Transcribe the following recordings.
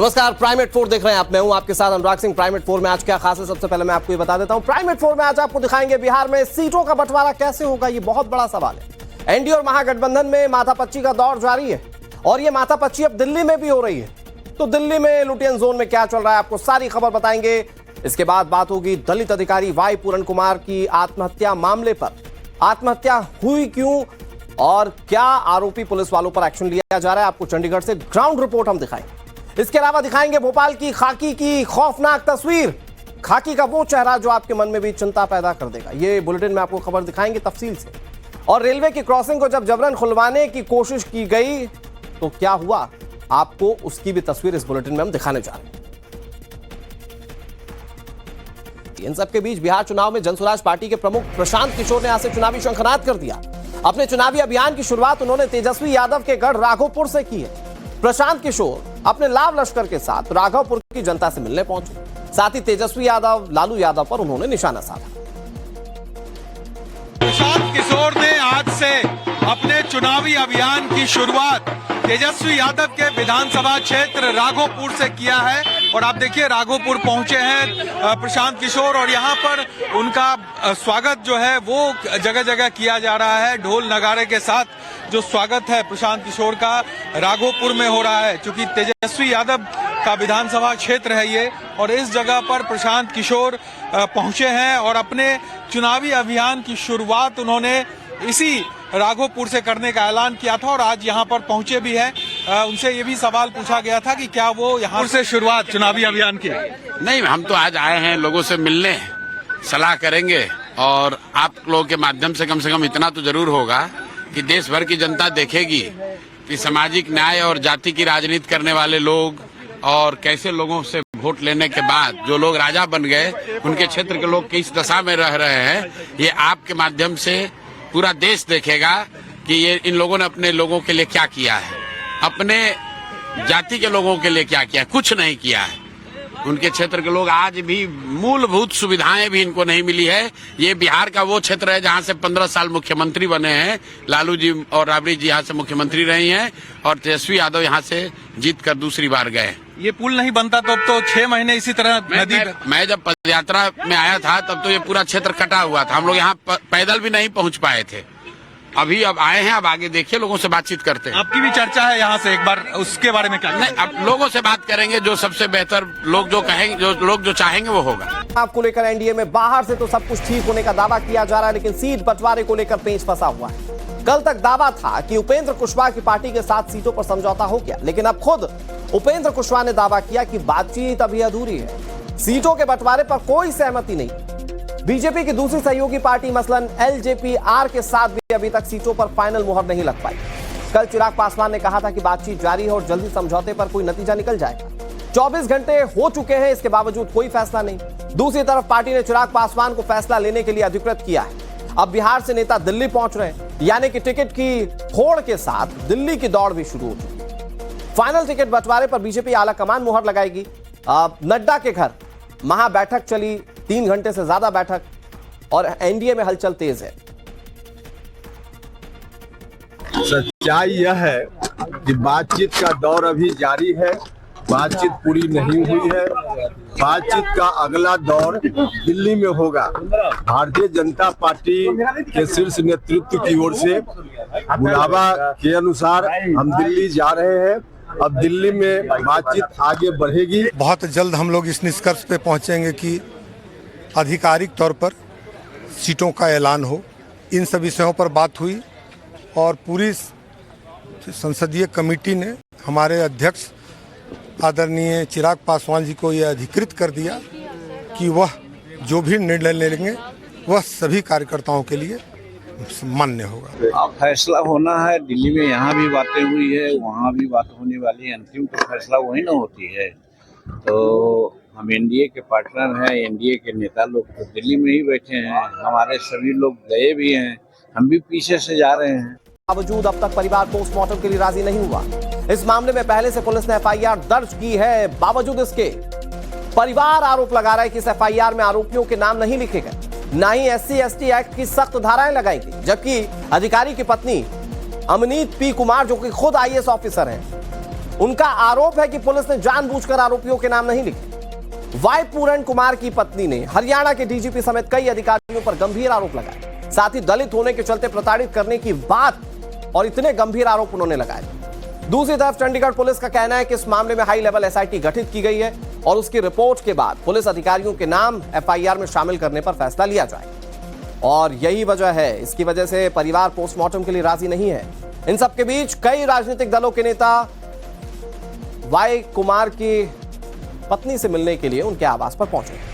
नमस्कार, प्राइमेट 4 देख रहे हैं आप। मैं हूं आपके साथ अनुराग सिंह। प्राइमेट 4 में आज क्या खास है, सबसे पहले मैं आपको ये बता देता हूं। प्राइमेट 4 में आज आपको दिखाएंगे बिहार में सीटों का बंटवारा कैसे होगा। ये बहुत बड़ा सवाल है। एनडीए और महागठबंधन में माथापच्ची का दौर जारी है और ये माथापच्ची अब दिल्ली में भी हो रही है। तो दिल्ली में लुटियन जोन में क्या चल रहा है, आपको सारी खबर बताएंगे। इसके बाद बात होगी दलित अधिकारी वाई पूरन कुमार की आत्महत्या मामले पर। आत्महत्या हुई क्यों और क्या आरोपी पुलिस वालों पर एक्शन लिया जा रहा है, आपको चंडीगढ़ से ग्राउंड रिपोर्ट हम दिखाएंगे। इसके अलावा दिखाएंगे भोपाल की खाकी की खौफनाक तस्वीर, खाकी का वो चेहरा जो आपके मन में भी चिंता पैदा कर देगा। ये बुलेटिन में आपको खबर दिखाएंगे तफसील से। और रेलवे की क्रॉसिंग को जब जबरन खुलवाने की कोशिश की गई तो क्या हुआ, आपको उसकी भी तस्वीर इस बुलेटिन में हम दिखाने जा रहे हैं। इन सबके बीच बिहार चुनाव में जनसुराज पार्टी के प्रमुख प्रशांत किशोर ने आज से चुनावी शंखनाद कर दिया। अपने चुनावी अभियान की शुरुआत उन्होंने तेजस्वी यादव के गढ़ राघोपुर से की है। प्रशांत किशोर अपने लाभ लश्कर के साथ राघवपुर की जनता से मिलने पहुंचे। साथ ही तेजस्वी यादव, लालू यादव पर उन्होंने निशाना साधा। प्रशांत किशोर ने आज से अपने चुनावी अभियान की शुरुआत तेजस्वी यादव के विधानसभा क्षेत्र राघोपुर से किया है। और आप देखिए राघोपुर पहुंचे हैं प्रशांत किशोर और यहाँ पर उनका स्वागत जो है वो जगह जगह किया जा रहा है। ढोल नगाड़े के साथ जो स्वागत है प्रशांत किशोर का राघोपुर में हो रहा है। चूंकि तेजस्वी यादव का विधानसभा क्षेत्र है ये, और इस जगह पर प्रशांत किशोर पहुंचे हैं और अपने चुनावी अभियान की शुरुआत उन्होंने इसी राघोपुर से करने का ऐलान किया था और आज यहाँ पर पहुंचे भी हैं। उनसे ये भी सवाल पूछा गया था कि क्या वो यहाँ से शुरुआत चुनावी अभियान की? नहीं, हम तो आज आए हैं लोगों से मिलने, सलाह करेंगे और आप लोगों के माध्यम से कम इतना तो जरूर होगा कि देश भर की जनता देखेगी कि सामाजिक न्याय और जाति की राजनीति करने वाले लोग और कैसे लोगों से वोट लेने के बाद जो लोग राजा बन गए उनके क्षेत्र के लोग किस दशा में रह रहे हैं। ये आपके माध्यम से पूरा देश देखेगा कि ये इन लोगों ने अपने लोगों के लिए क्या किया है, अपने जाति के लोगों के लिए क्या किया है। कुछ नहीं किया है। उनके क्षेत्र के लोग आज भी मूलभूत सुविधाएं भी इनको नहीं मिली है। ये बिहार का वो क्षेत्र है जहां से 15 साल मुख्यमंत्री बने हैं। लालू जी और राबड़ी जी यहाँ से मुख्यमंत्री रही हैं और तेजस्वी यादव यहाँ से जीत कर दूसरी बार गए। ये पुल नहीं बनता तो अब तो 6 महीने इसी तरह नदी मैं जब पदयात्रा में आया था तब तो ये पूरा क्षेत्र कटा हुआ था। हम लोग यहाँ पैदल भी नहीं पहुँच पाए थे। अभी अब आए हैं, अब आगे देखिए, लोगों से बातचीत करते हैं। आपकी भी चर्चा है यहाँ से, एक बार उसके बारे में क्या? नहीं, अब लोगों से बात करेंगे, जो सबसे बेहतर लोग जो कहेंगे, जो लोग जो चाहेंगे वो होगा। आपको लेकर एनडीए में बाहर से तो सब कुछ ठीक होने का दावा किया जा रहा है, लेकिन सीट बंटवारे को लेकर पेंच फंसा हुआ है। कल तक दावा था कि उपेंद्र कुशवाहा की पार्टी के साथ सीटों पर समझौता हो गया, लेकिन अब खुद उपेंद्र कुशवाहा ने दावा किया कि बातचीत अभी अधूरी है। सीटों के बंटवारे पर कोई सहमति नहीं। बीजेपी की दूसरी सहयोगी पार्टी मसलन एलजेपी-आर के साथ भी अभी तक सीटों पर फाइनल मुहर नहीं लग पाई। कल चिराग पासवान ने कहा था कि बातचीत जारी है और जल्दी समझौते पर कोई नतीजा निकल जाएगा। 24 घंटे हो चुके हैं, इसके बावजूद कोई फैसला नहीं। दूसरी तरफ पार्टी ने चिराग पासवान को फैसला लेने के लिए अधिकृत किया है। अब बिहार से नेता दिल्ली पहुंच रहे हैं, यानी कि टिकट की होड़ के साथ दिल्ली की दौड़ भी शुरू हो चुकी है। फाइनल टिकट बंटवारे पर बीजेपी आला कमान मुहर लगाएगी। नड्डा के घर महा बैठक चली, 3 घंटे से ज्यादा बैठक, और एनडीए में हलचल तेज है। सच्चाई यह है कि बातचीत का दौर अभी जारी है। बातचीत पूरी नहीं हुई है। बातचीत का अगला दौर दिल्ली में होगा। भारतीय जनता पार्टी के शीर्ष नेतृत्व की ओर से बुलावा के अनुसार हम दिल्ली जा रहे हैं। अब दिल्ली में बातचीत आगे बढ़ेगी। बहुत जल्द हम लोग इस निष्कर्ष पे पहुंचेंगे कि आधिकारिक तौर पर सीटों का ऐलान हो। इन सभी विषयों पर बात हुई और पूरी संसदीय कमेटी ने हमारे अध्यक्ष आदरणीय चिराग पासवान जी को यह अधिकृत कर दिया कि वह जो भी निर्णय लेंगे वह सभी कार्यकर्ताओं के लिए मान्य होगा। अब फैसला होना है दिल्ली में, यहाँ भी बातें हुई है, वहाँ भी बात होने वाली है। अंतिम तो फैसला वही ना होती है। तो हम एनडीए के पार्टनर हैं, एनडीए के नेता लोग तो दिल्ली में ही बैठे हैं। हमारे सभी लोग गए भी हैं, हम भी पीछे से जा रहे हैं। बावजूद अब तक परिवार पोस्टमार्टम के लिए राजी नहीं हुआ। इस मामले में पहले से पुलिस ने एफआईआर दर्ज की है। बावजूद इसके परिवार आरोप लगा रहा है कि इस एफआईआर में आरोपियों के नाम नहीं लिखे गए, ना ही SC/ST एक्ट की सख्त धाराएं लगाई गई। जबकि अधिकारी की पत्नी अमनीत पी कुमार, जो कि खुद IAS ऑफिसर हैं, उनका आरोप है कि पुलिस ने जानबूझकर आरोपियों के नाम नहीं लिखे। वाई पूरन कुमार की पत्नी ने हरियाणा के डीजीपी समेत कई अधिकारियों पर गंभीर आरोप लगाए। साथ ही दलित होने के चलते प्रताड़ित करने की बात और इतने गंभीर आरोप उन्होंने लगाए। दूसरी तरफ चंडीगढ़ पुलिस का कहना है कि इस मामले में हाई लेवल एसआईटी गठित की गई है और उसकी रिपोर्ट के बाद पुलिस अधिकारियों के नाम एफआईआर में शामिल करने पर फैसला लिया जाए। और यही वजह है, इसकी वजह से परिवार पोस्टमार्टम के लिए राजी नहीं है। इन सबके बीच कई राजनीतिक दलों के नेता वाई कुमार की पत्नी से मिलने के लिए उनके आवास पर पहुंचे।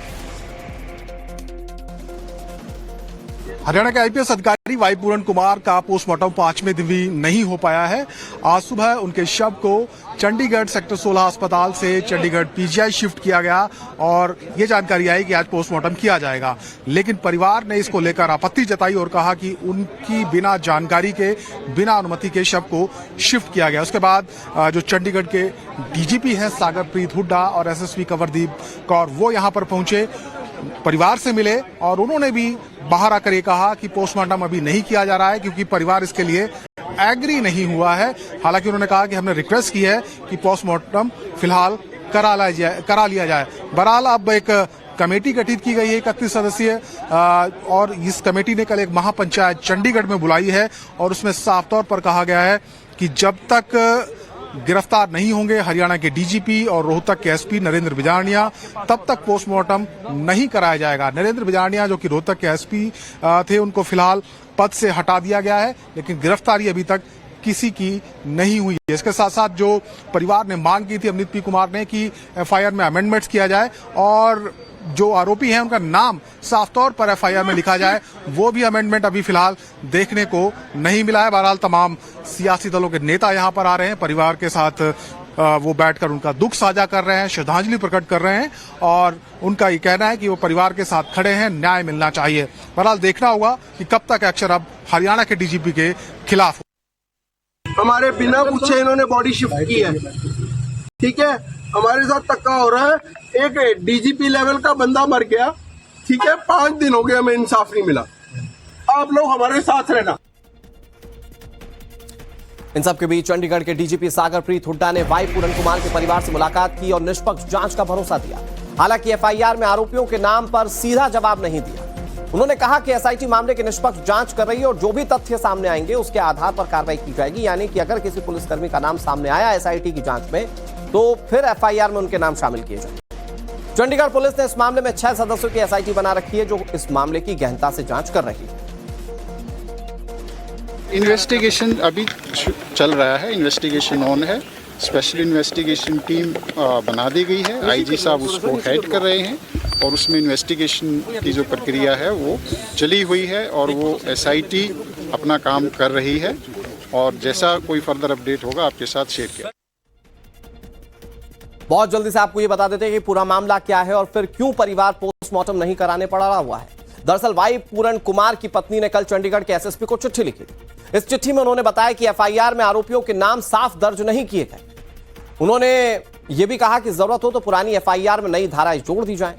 हरियाणा के आईपीएस अधिकारी वाई पूरन कुमार का पोस्टमार्टम 5वें दिन भी नहीं हो पाया है। आज सुबह उनके शव को चंडीगढ़ सेक्टर 16 अस्पताल से चंडीगढ़ पीजीआई शिफ्ट किया गया और ये जानकारी आई कि आज पोस्टमार्टम किया जाएगा। लेकिन परिवार ने इसको लेकर आपत्ति जताई और कहा कि उनकी बिना जानकारी के, बिना अनुमति के शव को शिफ्ट किया गया। उसके बाद जो चंडीगढ़ के डीजीपी हैं सागरप्रीत हुड्डा और एसएसपी कंवरदीप कौर, वो यहाँ पर पहुंचे, परिवार से मिले और उन्होंने भी बाहर आकर ये कहा कि पोस्टमार्टम अभी नहीं किया जा रहा है क्योंकि परिवार इसके लिए एग्री नहीं हुआ है। हालांकि उन्होंने कहा कि हमने रिक्वेस्ट की है कि पोस्टमार्टम फिलहाल करा लिया जाए। बहरहाल अब एक कमेटी गठित की गई है 31 सदस्यीय और इस कमेटी ने कल एक महापंचायत चंडीगढ़ में बुलाई है और उसमें साफ तौर पर कहा गया है कि जब तक गिरफ्तार नहीं होंगे हरियाणा के डीजीपी और रोहतक के एसपी नरेंद्र बिजारनिया, तब तक पोस्टमार्टम नहीं कराया जाएगा। नरेंद्र बिजारनिया जो कि रोहतक के एसपी थे, उनको फिलहाल पद से हटा दिया गया है, लेकिन गिरफ्तारी अभी तक किसी की नहीं हुई है। इसके साथ साथ जो परिवार ने मांग की थी अमनित पी कुमार ने कि एफआईआर में अमेंडमेंट्स किया जाए और जो आरोपी हैं उनका नाम साफ तौर पर एफआईआर में लिखा जाए, वो भी अमेंडमेंट अभी फिलहाल देखने को नहीं मिला है। बहरहाल तमाम सियासी दलों के नेता यहां पर आ रहे हैं, परिवार के साथ वो बैठकर उनका दुख साझा कर रहे हैं, श्रद्धांजलि प्रकट कर रहे हैं और उनका ये कहना है कि वो परिवार के साथ खड़े हैं, न्याय मिलना चाहिए। बहरहाल देखना होगा कि कब तक एक्शन अब हरियाणा के डीजीपी के खिलाफ। हमारे बिना पूछे इन्होंने बॉडी शिफ्ट की है, ठीक है। हमारे साथ धक्का हो रहा है, एक डीजीपी लेवल का बंदा मर गया, ठीक है। 5 दिन हो गए, हमें इंसाफ नहीं मिला। आप लोग हमारे साथ रहना। इन सबके बीच चंडीगढ़ के डीजीपी सागरप्रीत हुड्डा ने वाई पूरन कुमार के परिवार से मुलाकात की और निष्पक्ष जांच का भरोसा दिया। हालांकि एफआईआर में आरोपियों के नाम पर सीधा जवाब नहीं दिया। उन्होंने कहा कि एसआईटी मामले की निष्पक्ष जांच कर रही है और जो भी तथ्य सामने आएंगे उसके आधार पर कार्रवाई की जाएगी। यानी कि अगर किसी पुलिसकर्मी का नाम सामने आया एसआईटी की जांच में, तो फिर एफआईआर में उनके नाम शामिल किए जाएंगे। चंडीगढ़ पुलिस ने इस मामले में 6 सदस्यों की एसआईटी बना रखी है जो इस मामले की गहनता से जांच कर रही है। इन्वेस्टिगेशन अभी चल रहा है, इन्वेस्टिगेशन ऑन है। स्पेशल इन्वेस्टिगेशन टीम बना दी गई है, आईजी साहब उसको हेड कर रहे हैं और उसमें इन्वेस्टिगेशन की जो प्रक्रिया है वो चली हुई है और वो एसआईटी अपना काम कर रही है और जैसा कोई फर्दर अपडेट होगा आपके साथ शेयर किया। बहुत जल्दी से आपको ये बता देते हैं कि पूरा मामला क्या है और फिर क्यों परिवार पोस्टमार्टम नहीं कराने पड़ रहा हुआ है। दरअसल वाई पूरन कुमार की पत्नी ने कल चंडीगढ़ के एसएसपी को चिट्ठी लिखी। इस चिट्ठी में उन्होंने बताया कि एफआईआर में आरोपियों के नाम साफ दर्ज नहीं किए गए। उन्होंने यह भी कहा कि जरूरत हो तो पुरानी एफआईआर में नई धाराएं जोड़ दी जाएं।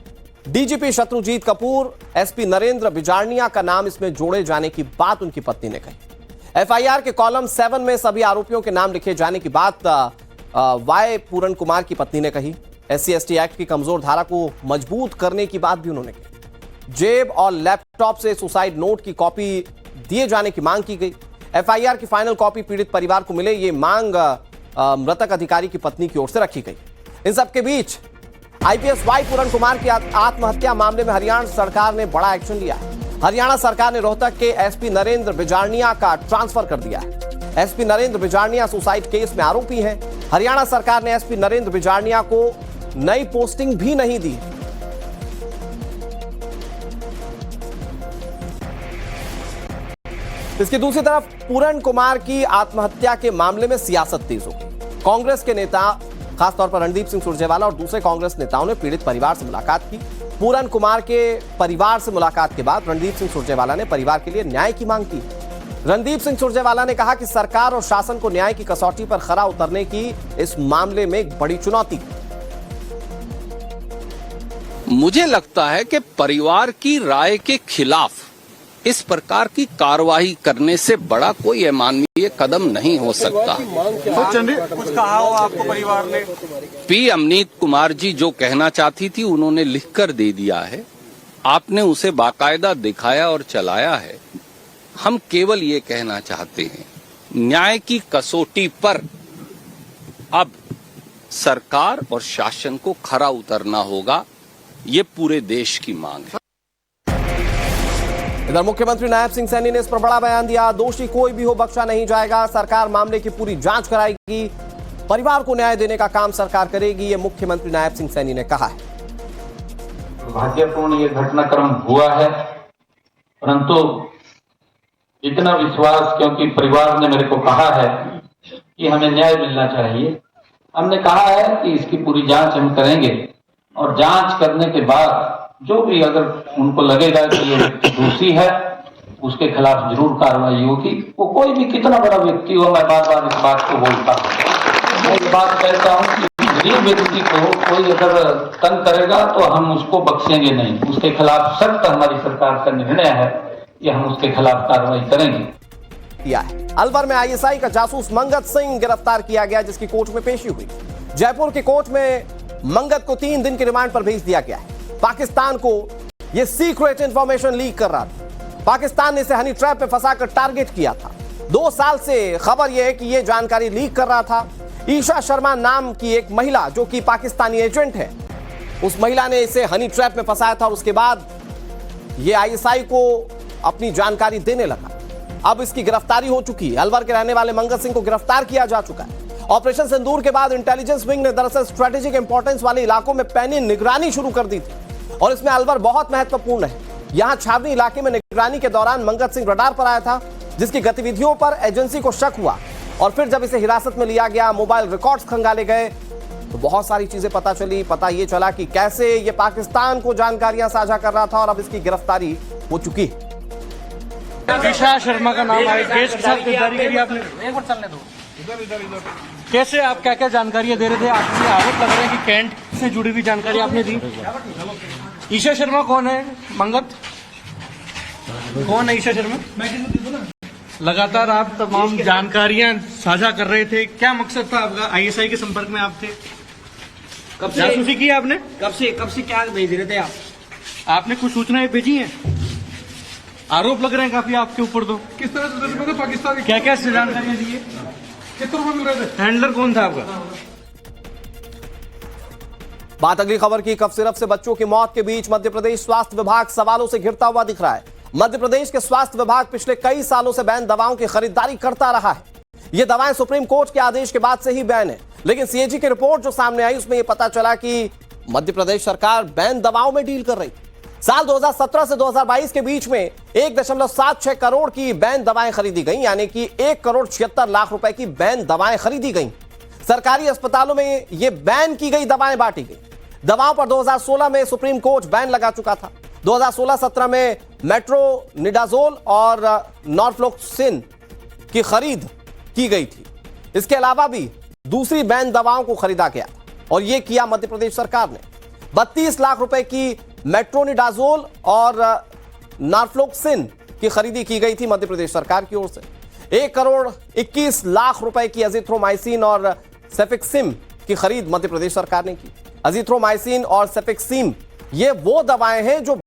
डीजीपी शत्रुजीत कपूर, एसपी नरेंद्र बिजारनिया का नाम इसमें जोड़े जाने की बात उनकी पत्नी ने कही। एफआईआर के कॉलम 7 में सभी आरोपियों के नाम लिखे जाने की बात वाई पूरन कुमार की पत्नी ने कही। SC/ST एक्ट की कमजोर धारा को मजबूत करने की बात भी उन्होंने कही। जेब और लैपटॉप से सुसाइड नोट की कॉपी दिए जाने की मांग की गई। एफआईआर की फाइनल कॉपी पीड़ित परिवार को मिले, ये मांग मृतक अधिकारी की पत्नी की ओर से रखी गई। इन सबके बीच आईपीएस वाई पूरन कुमार की आत्महत्या मामले में हरियाणा सरकार ने बड़ा एक्शन लिया है। हरियाणा सरकार ने रोहतक के एसपी नरेंद्र बिजारनिया का ट्रांसफर कर दिया है। SP Narendra Bijarnia suicide case में आरोपी हैं। हरियाणा सरकार ने एसपी नरेंद्र बिजारनिया को नई पोस्टिंग भी नहीं दी। इसकी दूसरी तरफ पूरन कुमार की आत्महत्या के मामले में सियासत तेज हो गई। कांग्रेस के नेता खासतौर पर रणदीप सिंह सुरजेवाला और दूसरे कांग्रेस नेताओं ने पीड़ित परिवार से मुलाकात की। पूरन कुमार के परिवार से मुलाकात के बाद रणदीप सिंह सुरजेवाला ने परिवार के लिए न्याय की मांग की। रणदीप सिंह सुरजेवाला ने कहा कि सरकार और शासन को न्याय की कसौटी पर खरा उतरने की इस मामले में एक बड़ी चुनौती। मुझे लगता है कि परिवार की राय के खिलाफ इस प्रकार की कार्रवाई करने से बड़ा कोई अमानवीय कदम नहीं हो सकता। कुछ कहा हो आपको परिवार ने? पी अमनीत कुमार जी जो कहना चाहती थी उन्होंने लिखकर दे दिया है, आपने उसे बाकायदा दिखाया और चलाया है। हम केवल ये कहना चाहते हैं, न्याय की कसौटी पर अब सरकार और शासन को खरा उतरना होगा, ये पूरे देश की मांग है। इधर मुख्यमंत्री नायब सिंह सैनी ने इस पर बड़ा बयान दिया। दोषी कोई भी हो बख्शा नहीं जाएगा, सरकार मामले की पूरी जांच कराएगी, परिवार को न्याय देने का काम सरकार करेगी, ये मुख्यमंत्री नायब सिंह सैनी ने कहा है। दुर्भाग्यपूर्ण ये घटनाक्रम हुआ है, परंतु इतना विश्वास, क्योंकि परिवार ने मेरे को कहा है कि हमें न्याय मिलना चाहिए, हमने कहा है कि इसकी पूरी जांच हम करेंगे और जांच करने के बाद जो भी अगर उनको लगेगा कि ये दोषी है उसके खिलाफ जरूर कार्रवाई होगी। वो कोई भी कितना बड़ा व्यक्ति हो, मैं बार बार इस बात को बोलता हूँ, मैं इस बात कहता हूँ कि गरीब व्यक्ति को कोई अगर तंग करेगा तो हम उसको बख्शेंगे नहीं, उसके खिलाफ सख्त हमारी सरकार का निर्णय है कि हम उसके खिलाफ कार्रवाई करेंगे। किया है। अलवर में आईएसआई का जासूस मंगत सिंह गिरफ्तार किया गया, जिसकी कोर्ट में पेशी हुई। जयपुर की कोर्ट में मंगत को 3 दिन के रिमांड पर भेज दिया गया है। पाकिस्तान को यह सीक्रेट इंफॉर्मेशन लीक कर रहा था। पाकिस्तान ने इसे हनी ट्रैप में फंसाकर टारगेट किया था। 2 साल से खबर यह है कि यह जानकारी लीक कर रहा था। ईशा शर्मा नाम की एक महिला जो कि पाकिस्तानी एजेंट है, उस महिला ने इसे हनी ट्रैप में फंसाया था और उसके बाद यह आईएसआई को अपनी जानकारी देने लगा। अब इसकी गिरफ्तारी हो चुकी है। अलवर के रहने वाले मंगत सिंह को गिरफ्तार किया जा चुका है। ऑपरेशन सिंदूर के बाद इंटेलिजेंस विंग ने दरअसल स्ट्रेटेजिक इंपॉर्टेंस वाले इलाकों में पैनी निगरानी शुरू कर दी थी और इसमें अलवर बहुत महत्वपूर्ण है। यहां छावनी इलाके में निगरानी के दौरान मंगत सिंह रडार पर आया था, जिसकी गतिविधियों पर एजेंसी को शक हुआ और फिर जब इसे हिरासत में लिया गया, मोबाइल रिकॉर्ड्स खंगाले गए तो बहुत सारी चीजें पता चली। पता ये चला कि कैसे ये पाकिस्तान को जानकारियां साझा कर रहा था और अब इसकी गिरफ्तारी हो चुकी है। ईशा शर्मा का नाम आया, केस के साथ गिरफ्तारी करी आपने, एक बार चलने दो। कैसे आप क्या क्या जानकारियां दे रहे थे? आपसे आरोप लग रहा है कि कैंट से जुड़ी हुई जानकारी आपने दी। ईशा शर्मा कौन है? मंगत कौन है ईशा शर्मा? लगातार आप तमाम जानकारियां साझा कर रहे थे, क्या मकसद था आपका? आईएसआई के संपर्क में आप थे? कब से जासूसी की आपने? कब से क्या भेज रहे थे आप? आपने कुछ सूचनाएं भेजी हैं? आरोप लग रहे हैं काफी आपके ऊपर। तो किस तरह से पाकिस्तान क्या क्या जानकारियां दी है? किस तरह मिल रहे थे? हैंडलर कौन था आपका? बात अगली खबर की। कफ सिरप से बच्चों की मौत के बीच मध्य प्रदेश स्वास्थ्य विभाग सवालों से घिरता हुआ दिख रहा है। मध्य प्रदेश के स्वास्थ्य विभाग पिछले कई सालों से बैन दवाओं की खरीदारी करता रहा है। ये दवाएं सुप्रीम कोर्ट के आदेश के बाद से ही बैन है, लेकिन सीएजी की रिपोर्ट जो सामने आई उसमें यह पता चला कि मध्य प्रदेश सरकार बैन दवाओं में डील कर रही। साल 2017 से 2022 के बीच में 1.76 करोड़ की बैन दवाएं खरीदी गई, यानी कि 1,76,00,000 रुपए की बैन दवाएं खरीदी गई। सरकारी अस्पतालों में ये बैन की गई दवाएं बांटी गई। दवाओं पर 2016 में सुप्रीम कोर्ट बैन लगा चुका था। 2016-17 में मेट्रोनिडाजोल और नॉर्फ्लोक्सिन की खरीद की गई थी। इसके अलावा भी दूसरी बैन दवाओं को खरीदा गया और यह किया मध्य प्रदेश सरकार ने। 32 लाख रुपए की मेट्रोनिडाजोल और नॉर्फ्लोक्सिन की खरीदी की गई थी मध्य प्रदेश सरकार की ओर से। 1,21,00,000 रुपए की अजिथ्रोमाइसिन और सेफिक्सिम की खरीद मध्य प्रदेश सरकार ने की। अजिथ्रोमाइसिन और सेफिक्सिम ये वो दवाएं हैं जो